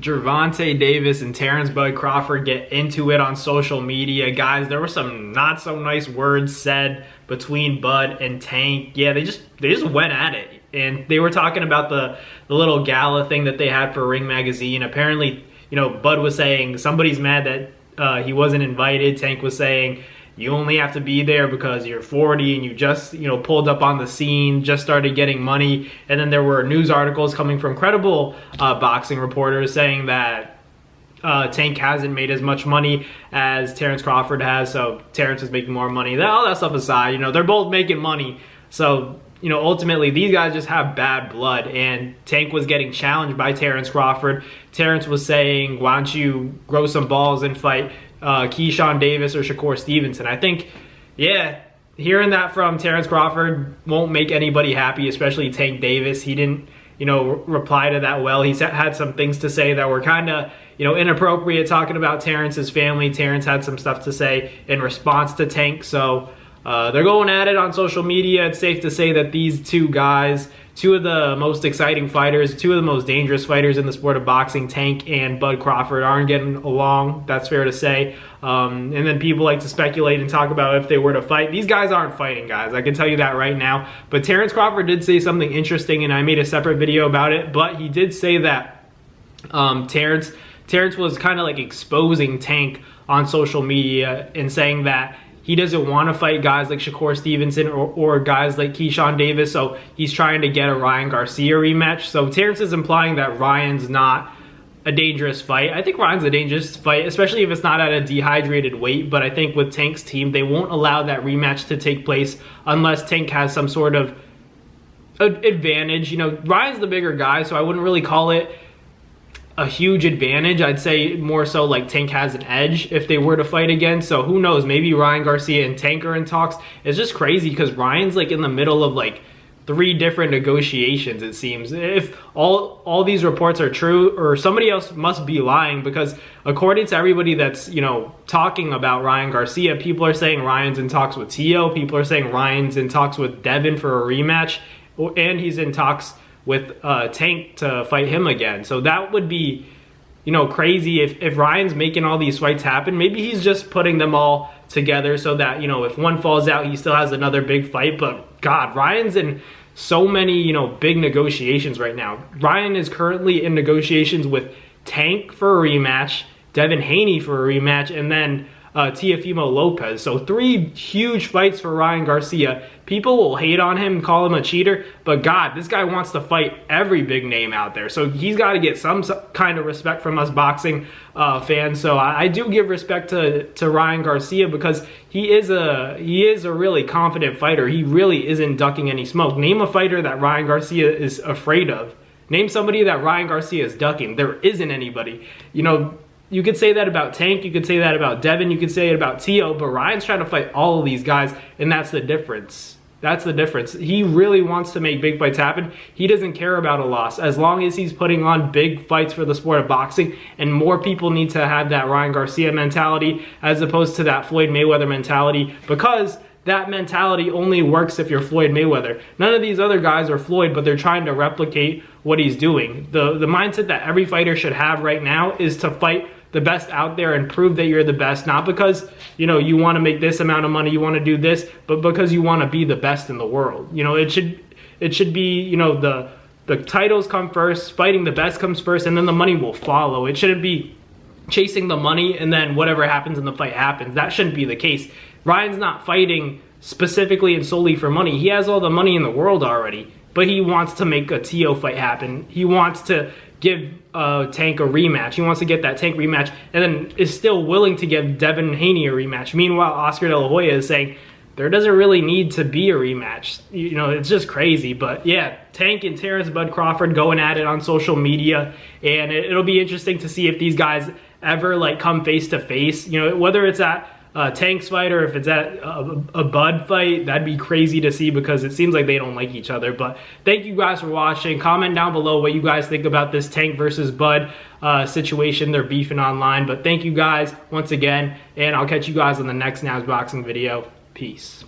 Gervonta Davis and Terence Bud Crawford get into it on social media. Guys, there were some not so nice words said between Bud and Tank. Yeah, they just went at it. And they were talking about the little gala thing that they had for Ring Magazine. Apparently, you know, Bud was saying somebody's mad that he wasn't invited. Tank was saying you only have to be there because you're 40 and you just, you know, pulled up on the scene, just started getting money. And then there were news articles coming from credible boxing reporters saying that Tank hasn't made as much money as Terence Crawford has, so Terence is making more money. All that stuff aside, you know, they're both making money. So, you know, ultimately these guys just have bad blood, and Tank was getting challenged by Terence Crawford. Terence was saying, why don't you grow some balls and fight Keyshawn Davis or Shakur Stevenson. I think, yeah, hearing that from Terence Crawford won't make anybody happy, especially Tank Davis. He didn't, you know, reply to that well. He had some things to say that were kind of, you know, inappropriate, talking about Terence's family. Terence had some stuff to say in response to Tank. So they're going at it on social media. It's safe to say that these two guys, two of the most exciting fighters, two of the most dangerous fighters in the sport of boxing, Tank and Bud Crawford, aren't getting along. That's fair to say. And then people like to speculate and talk about if they were to fight. These guys aren't fighting, guys. I can tell you that right now. But Terence Crawford did say something interesting, and I made a separate video about it. But he did say that Terence was kind of like exposing Tank on social media and saying that he doesn't want to fight guys like Shakur Stevenson or guys like Keyshawn Davis, so he's trying to get a Ryan Garcia rematch. So Terence is implying that Ryan's not a dangerous fight. I think Ryan's a dangerous fight, especially if it's not at a dehydrated weight, but I think with Tank's team, they won't allow that rematch to take place unless Tank has some sort of advantage. You know, Ryan's the bigger guy, so I wouldn't really call it a huge advantage. I'd say more so like Tank has an edge if they were to fight again. So who knows, maybe Ryan Garcia and Tank are in talks. It's just crazy because Ryan's like in the middle of like 3 different negotiations, it seems. If all these reports are true, or somebody else must be lying, because according to everybody that's, you know, talking about Ryan Garcia, people are saying Ryan's in talks with Tio, people are saying Ryan's in talks with Devin for a rematch, and he's in talks with Tank to fight him again. So that would be, you know, crazy if Ryan's making all these fights happen. Maybe he's just putting them all together so that, you know, if one falls out, he still has another big fight. But God, Ryan's in so many, you know, big negotiations right now. Ryan is currently in negotiations with Tank for a rematch, Devin Haney for a rematch, and then Teofimo Lopez. So 3 huge fights for Ryan Garcia. People will hate on him, call him a cheater, but God, this guy wants to fight every big name out there. So he's got to get some kind of respect from us boxing fans. So I do give respect to Ryan Garcia, because he is a really confident fighter. He really isn't ducking any smoke. Name a fighter that Ryan Garcia is afraid of. Name somebody that Ryan Garcia is ducking. There isn't anybody. You know, you could say that about Tank, you could say that about Devin, you could say it about Tio, but Ryan's trying to fight all of these guys, and that's the difference. That's the difference. He really wants to make big fights happen. He doesn't care about a loss. As long as he's putting on big fights for the sport of boxing, and more people need to have that Ryan Garcia mentality as opposed to that Floyd Mayweather mentality, because that mentality only works if you're Floyd Mayweather. None of these other guys are Floyd, but they're trying to replicate what he's doing. The mindset that every fighter should have right now is to fight the best out there and prove that you're the best, not because, you know, you want to make this amount of money, you want to do this, but because you want to be the best in the world. You know, it should be, you know, the titles come first, fighting the best comes first, and then the money will follow. It shouldn't be chasing the money and then whatever happens in the fight happens. That shouldn't be the case. Ryan's not fighting specifically and solely for money. He has all the money in the world already, but he wants to make a Tio fight happen. He wants to give Tank a rematch. He wants to get that Tank rematch, and then is still willing to give Devin Haney a rematch. Meanwhile, Oscar De La Hoya is saying there doesn't really need to be a rematch. You know, it's just crazy. But yeah, Tank and Terence Bud Crawford going at it on social media, and it'll be interesting to see if these guys ever like come face to face. You know, whether it's at Tank's fight or if it's at a Bud fight, that'd be crazy to see, because it seems like they don't like each other. But thank you guys for watching. Comment down below what you guys think about this Tank versus Bud situation. They're beefing online. But thank you guys once again, and I'll catch you guys on the next Now's Boxing video. Peace.